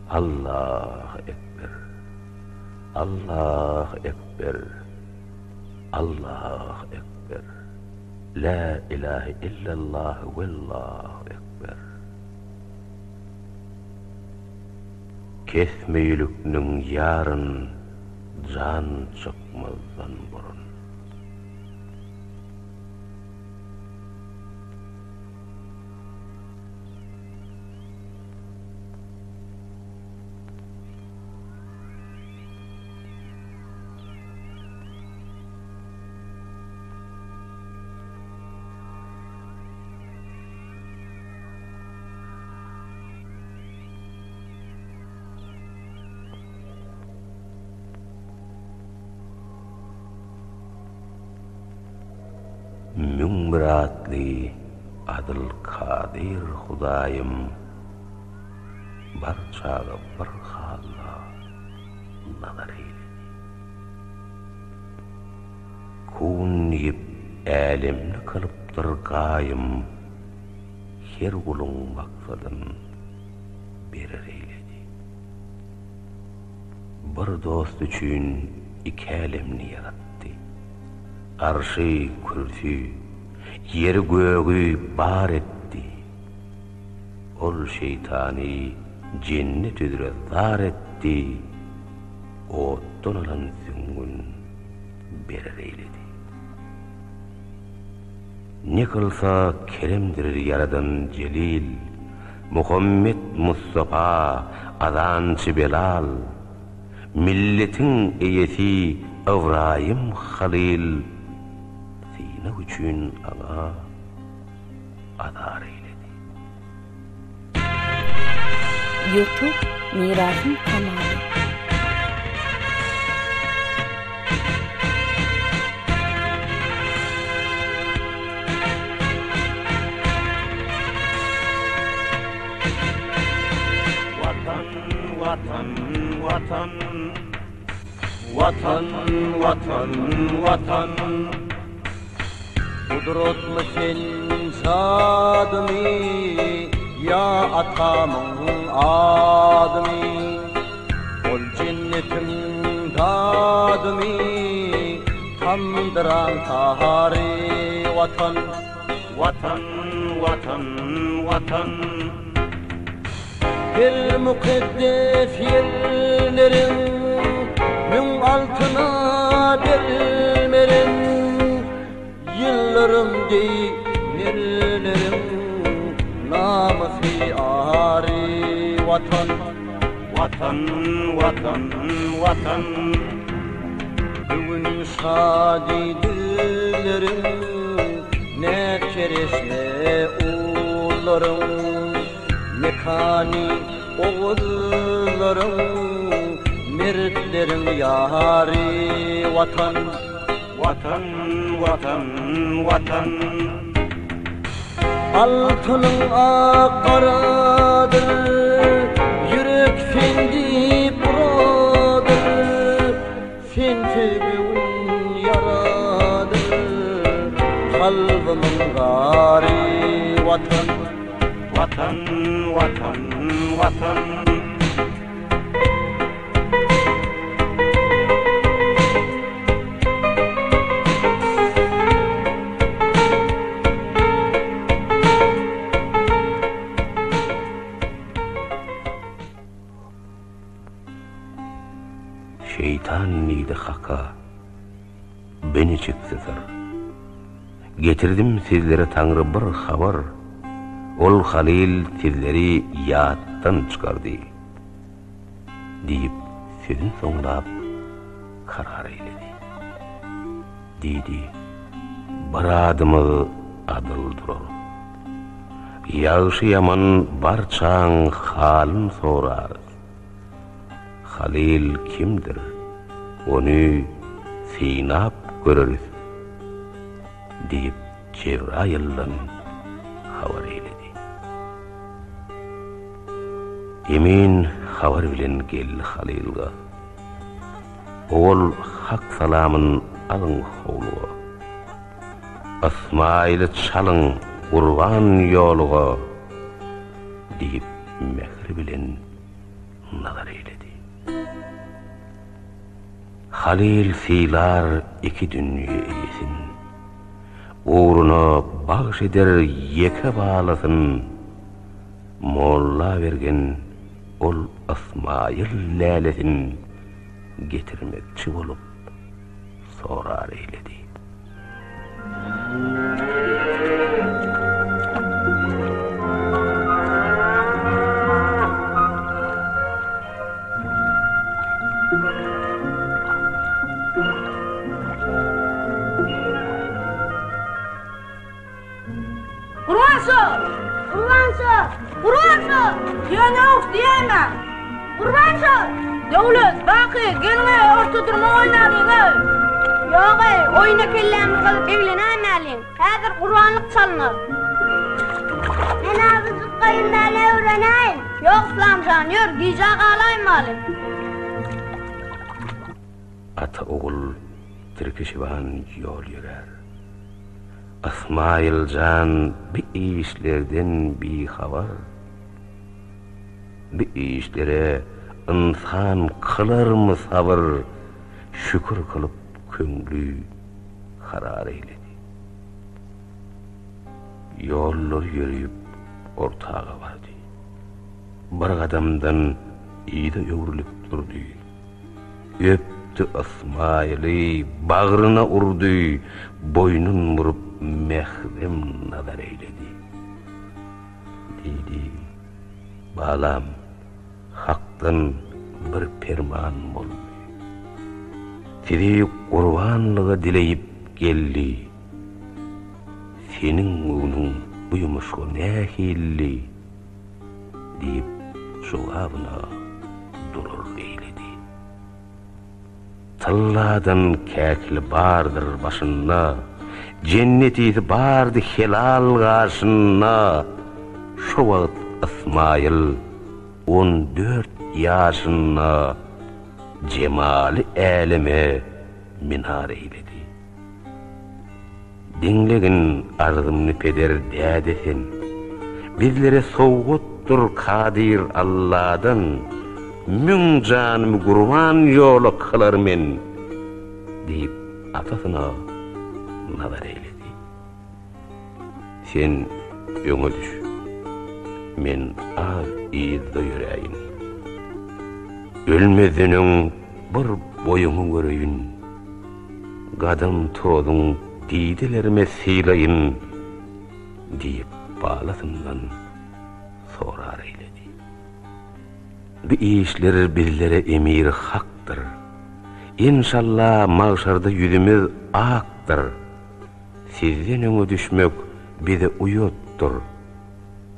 Allahu Ekber, Allahu Ekber, Allahu Ekber, La ilahe illallah vallahu ekber. Kesmeýilikniň ýaryn can çykmazdan burun. Mümbratli adıl kadir Hudaýym barçaga bir halla nazar eyle. Kun yip älimli kılıpdyr gaýym her guluň maksadyn berer eyledi. Bir dost üçin iki älimni yaratdy. Arşy, kürsü, ýeri göğü bar etdi. Ol şeytany cennet üzere zar etdi. Otdan alan süngün berer eyledi. Ne kılsa keremdir yaradan celil, Muhammed Mustafa azançı Belal, milletin eyesi Ibrahim Halil, ne üçün ana adar eyledi. YouTube Mirasın kanalı. Vatan, vatan, vatan, vatan, vatan, vatan. Kudretli sen şadymy, ya atamyň adymy. Ol cennetim dadymy, tamdyran tahary vatan. Vatan, vatan, vatan. Bir mukaddes yerlerin min altyna bermerin. Yıllarım değil nerelerim namazı ari vatan. Vatan, vatan, vatan. Bugün şadi dillerim ne keresle oğullarım, ne kani oğullarım, mertlerim yari vatan. Vatan, vatan, vatan. Altynyň akkaradyr, yürek fendi buradyr. Sen sebebin yaradyr, kalbymyň gary vatan. Vatan, vatan, vatan. Şeytan neydi haka, beni çıksızır. Getirdim sizlere Tanrı bir haber, ol Halil sizleri yattan çıkardı. Deyip sözün sonrap karar eyledi. Dedi, bir adımı adıl durur. Yağışı yaman barçaň halyn sorar. Halil kimdir? Onu sinap görürüz. Deyip Cebrail'den haber eyledi. Emin haber bilen geldi Halil'ga. Oğul hak salamın alın howluga. Asmaýly çalın Qurban ýoluga diýip mehri bilen nazar eýledi. Halil filar iki dünýe eýsin. Uğruna bağış eder yeke bağlasın. Molla bergen ol Asmaýyl lälesin getirmekçi bolup sorar eýledi. Kurbanşo, yana ok diyeme. Kurbanşo, döwlet, baqy, gelme, orta durma oýnadyň. Ýok, oýna kellämi galyp evlenämälin. Häzir Qurbanlyk çalynar. Men azyk gaýyndan öwrenäýin. Ýok, Islamjan, ýör, giza galaýmaly. Ata oğul tirkişiban yol yörer. Asmaýyljan bir işlerden bir habar. Bir işlere insan kılarmı sabır, şükür kılıp köngli karar eyledi. Yollar yürüyüp ortağa vardı. Bir adamdan iyide öwrülüp durdu. Öptü Asmaýyly, bağrına urdu, boynun vurup mehrem nazar eyledi. Dedi, balam, haktan bir perman boldy. Sizi Qurbanlyga dileyip geldi. Senin oğlun bu yumuşku nähilli deyip şoğabına durur eyledi. Talladan käkli bardır başına, cenneti bardı helal karşına. Şu vaqt Asmaýyl 14 yaşına cemali elime minar eyledi. Dinlegin arzımny peder dädesen, bizlere sowgutdur kadir Allah'dan, müň janymı Qurban ýoly kılarmen deyip atasyna nazar eyledi. Sen öňe düş, men az ýyzda ýüräýin. Ölmeziniň bir boýuňy göreýin. Gadam toduň diýdilerime sylaýyn diýip balasyndan sorar eyledi. Bu işler bizlere emir hakdyr. İnşallah mahşarda yüzümüz akdyr. Sizden öňe düşmek bize uyutdur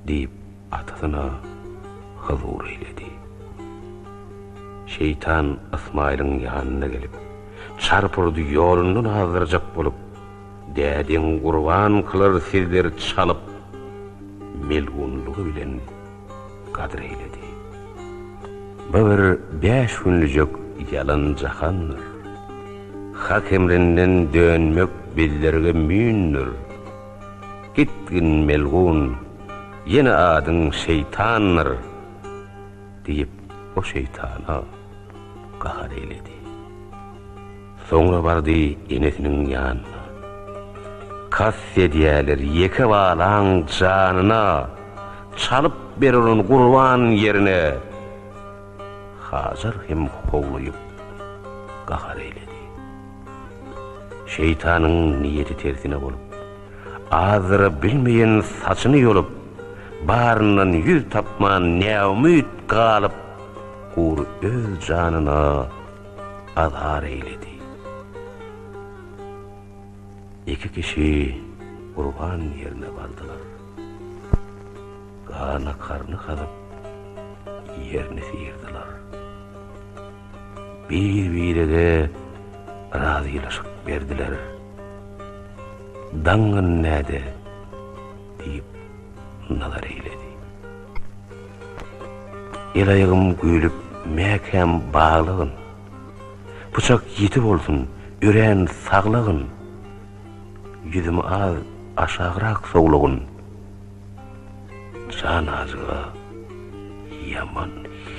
diýip atasyna huzur eyledi. Şeytan Asmaýlyň ýanyna gelip çarpyrdy, ýolundan hazırjak bolup, dädiň Qurban kılar sizler çalıp melgunlugy bilen gadr eyledi. Bu bir 5 günlük yalan jahandyr. Hak emrinden dönmek bizlerge müýündür. Gitgin melgun, yine adyň şeytandyr diýip o şeytana kahar eyledi. Soňra bardy enesiniň ýanyna. Kasse diýerler yeke balan janyna, çalıp berilýän Qurban ýerine hazır hem howlaýyp kahar eyledi. Şeytanyň niýeti tersine bolup, azyra bilmeýän saçyny ýolup, baryndan ýüz tapman näümit galyp, Qur öz janyna azar eyledi. İki kişi Qurban ýerine bardylar. Gana karny kazyp ýerini sıyırdılar. Bir-birine razylaşyp berdiler. Daňyň näde diýip nazar eyledi. El ayagym güýlüp mäkem bağlygyn. Bu bıçak yetip olsun, üren sağlagın. Yüzümü az aşağırak soğluğun. Can azığa yaman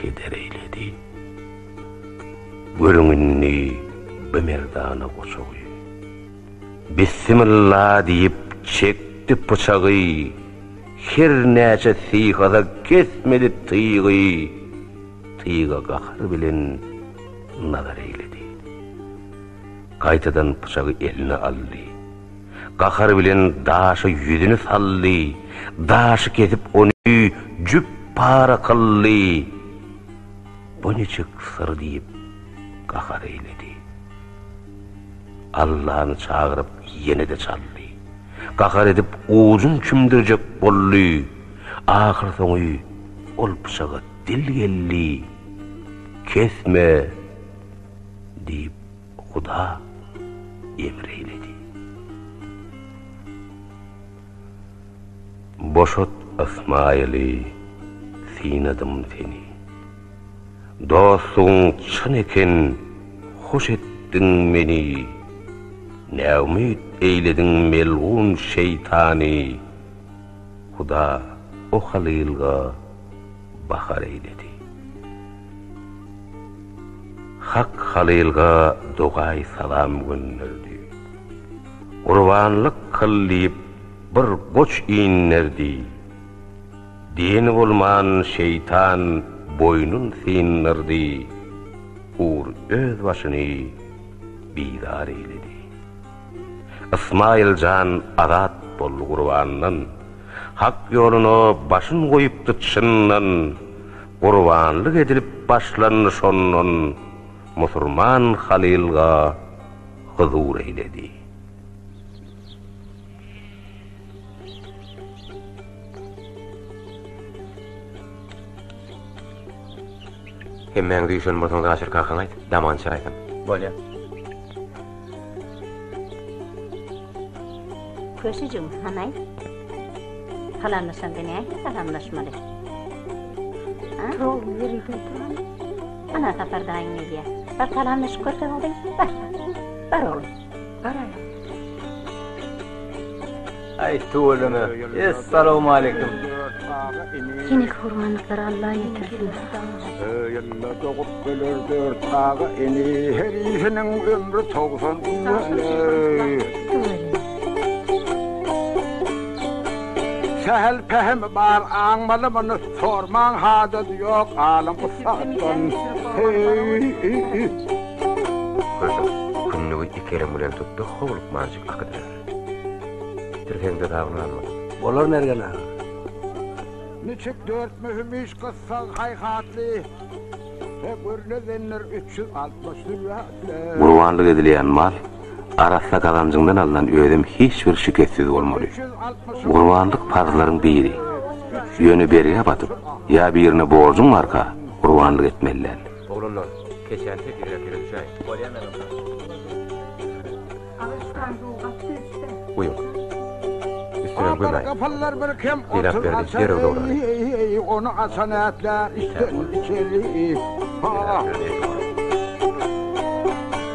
heder eyledi. Bölümünni bemerdana koşuğu. Bismillah deyip çekti bıçağı. Her näçe sihada kesmedi tıyığı. Tıyığa kahır bilen nazar eyledi. Kaytadan bıçağı eline aldı. Kahar bilen daşı yüzünü saldı. Daşı kesip onu cüp para kıldı. Bu neçik sır deyip kahar eyledi. Allah'ını çağırıp yine de çaldı. Kahar edip ucun kümdirecek bollu. Ahir soňu ol bıçağa dil geldi. Kesme deyip Huda emreyledi. Boşot İsmail'i, sinadım seni. Dostun çın eken, hoş ettin meni. Ne ümit eyledin melğun şeytani. Huda o halilga bakar eyledi. Hak halilga dogay salam gönderdi. Kurbanlık kıllayıp bir goç inlerdi. Dini bolman şeytan boynun sinirdi. Ur öz başını bidar eyledi. İsmail can azat bollu kurbanın. Hak yoluna başın koyuptu çınnan. Kurbanlık edilip başlanış onun. Musulman halilga huzur eyledi. Hemmeň düşün bolsaňyz aşyr kakyn aýt, damança aýtym. Bolýar. Köşücüm hanay. Salamlaşan dene, salamlaşmaly. Çok yerinde turan. Ana tapardayın diye. Bar salamlaş görsen olayım. Bar oğlum. Bar oğlum. Ayt oğluma. Assalamu alaykum. Yine kurbanlıkları Allah'a yetirsin. Yalla doğup gelir dört tağı eni her işinin ömrü 90 Sehel pehem bar ağmalı bunu sorman hadet yok alım ısattan. Künnügi ikerim bilen tutdu, hovluk manjyk akydyr. Tirhende dağını almadı. Bolar nergen ağa? Niçik dört mühüm iş kıssak hayhatli. Ve görülenler 360 lüratli. Kurbanlık edilen mal, arasda kazancından alınan ödem hiçbir şiketsiz olmalı. Kurbanlık parzların biri. Yönü beriye batıp, ya birine borcun varka, kurbanlık etmeliler. Oğlunlar, keçen tek irekere düşay. Buyur. Üstüne koymayın. Kafalar bir kem Dilap otur verdi, açar. yere doğru. Onu açan etler işte içeri.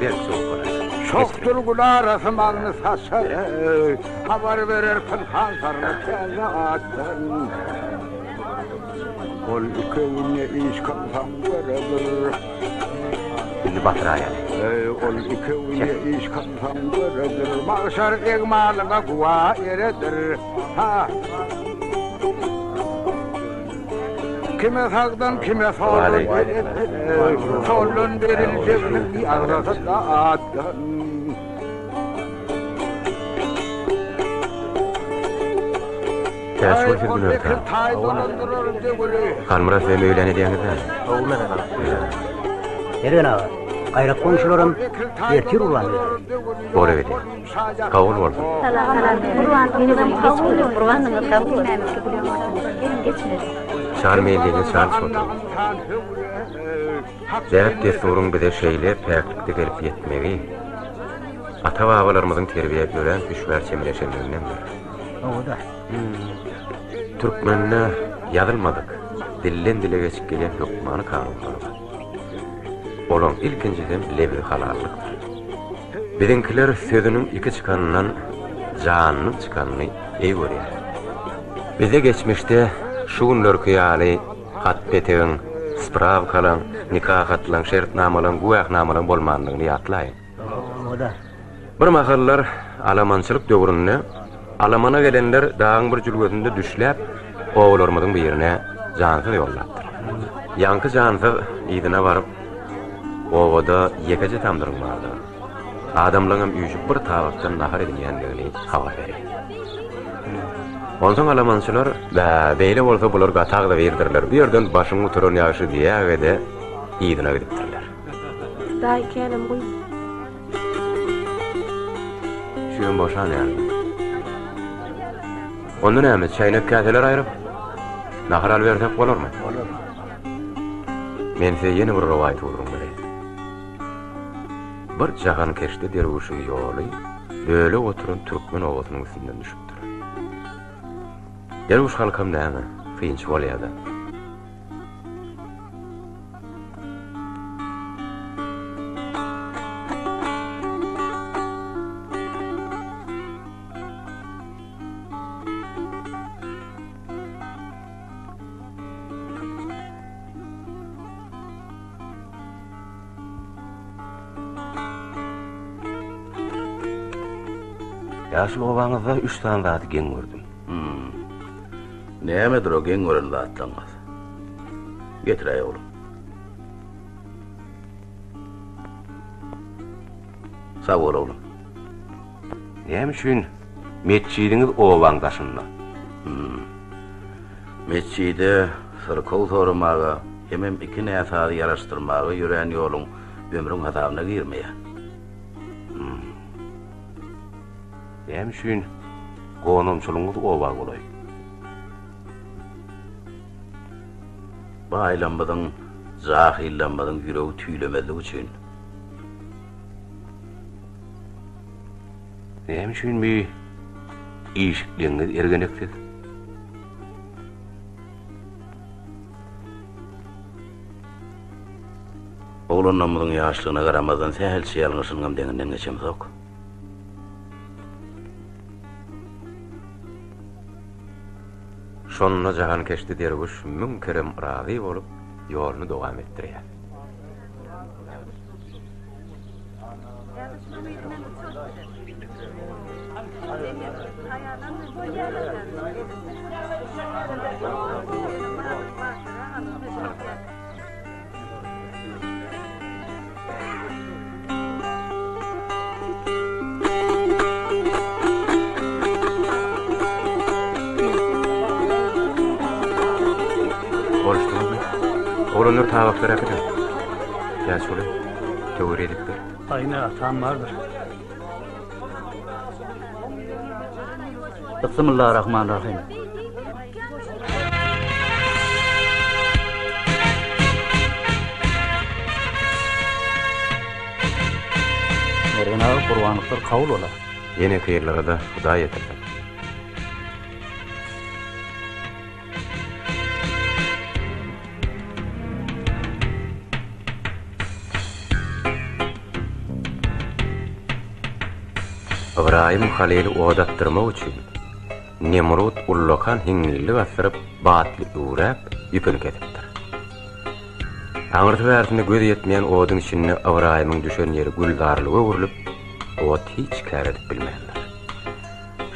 Bir soğuk kolay. Çoktur gular asmanlı saçar. Haber verir kın hazarlı kelle attan. Ol kevine iş kalsam göredir. Bizi batıra yani. Ol kevine iş kalsam göredir. Mahşer egmalına guva eredir. Ha. Kime sağdan kime solun solun verilecek arasında attan. Sen şu işin günü öpten. Kalmıra sen öğlen ediyorsun da. Oğlum ne kadar? Nergen ağa? Gayrak komşularım ertir ulan dedi. Doğru öyle. Kavul var. Kurban benim kavulu. Kurbanımı kavulu. Gelin geçirir. Şal meyilliğini şal sotu. Zerp desurun bir de şeyle perklikte gelip yetmeyi. Ata ve avalarımızın terbiye gören düşver çemileşenlerindendir. O da. Türkmenine yazılmadık. Dillen dile geçip gelen lokmanı kanunları var. Olan ilkinciden lebi halallıktır. Bizimkiler sözünün iki çıkanından canının çıkanını iyi görüyor. Bize geçmişte şuunlar kıyali, hatbeteğin, spravkalan, nikah atılan, şertnamalan, guyahnamalan bolmanlığını yatlayın. O da. Bir mahallar Alamançılık döwründe Alamana gelenler dağın bir jülgötünde düşläp oğullarymyzyň bir ýerine jansy ýollapdyr. Ýanky jansy ýydyna baryp owada ýekeje tamdyrylmady. Adamlaryň üýjüp bir tabakdan nahar edilýändigini habar berýär. Ondan Alamançylar da beýle bolsa bular gatagda berdirler. Bir ýerden başyň uturan ýaşy diýägede ýydyna gidipdirler. Daý kelim goý. Şuun boşan ýaly. Ondan näme çaýnak käseler aýryp nahar al bersek bolarmy? Olur. Men size ýene bir rowaýat uldurun bereyim. Bir jahan keşde derwişiň ýoly döle oturan türkmen owasynyň üstünden düşüpdir. Derwiş halkam näme? Kynçy bolýardy. Yaşlı obaňyzda 3 tane zat gen gördüm. Nämedir o gen gören zatlaňyz? Getirey oğlum. Sağ ol oğlum. Näme üçin metçidiňiz obaň daşynda? Meçide sırkow sormaga, hemem iki näsady ýaraşdyrmaga ýören ýoluň ömrüň hasabyna girmeýär. Näme üçin gonumçuluğuňyz oba bolay? Baýlanmadyň, jahillanmadyň ýüregi tüýlemezlik üçin. Näme üçin mi işikliňiz ergenekdir? Oğlunlamydyň ýaşlygyna garamazdan sähel çyýalňyşyňam deňinden geçemzok. Şonuna jahan keşdi derwiş münkerem razy bolup ýoluny dowam etdirýär. Oğlanlar tabaklara akıdan. Gel şöyle, tövür edip bir. Ayna atam vardır. Bismillahirrahmanirrahim. Mergena Kurbanlıklar kavul ola. Yine kıyırlara da Huda yetirdim. İbrahim Halil'i odattırmak için Nemrut Ullokan hingilli basırıp batlı uğrap yüpünük edipdir. Aňyrty bärsinde göz yetmeýän odun içinde İbrahim'in düşen yeri güldarlyga urulup ot hiç kär edip bilmeýänler.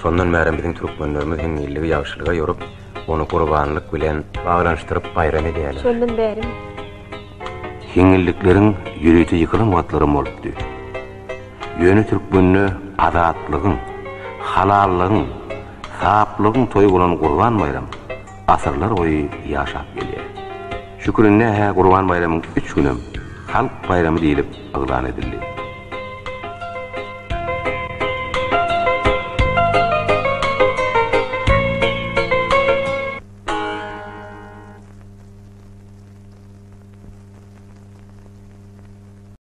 Şondan bäri biziň türkmenlerimiz hingilli ýagşylyga ýorup onu gurbanlyk bilen baglanşdyryp bayram edýärler. Şondan bäri Hingillikleriň ýüregi ýykylan wagtlarym bolupdy. Ýöne türkmenine azatlygyň, halallygyň, saplygyň toý bolan Gurban bayram asyrlar boýy ýaşap gelýär. Şükürine Gurban bayramyň 3 günem halk bayramı diýilip aglan edildi.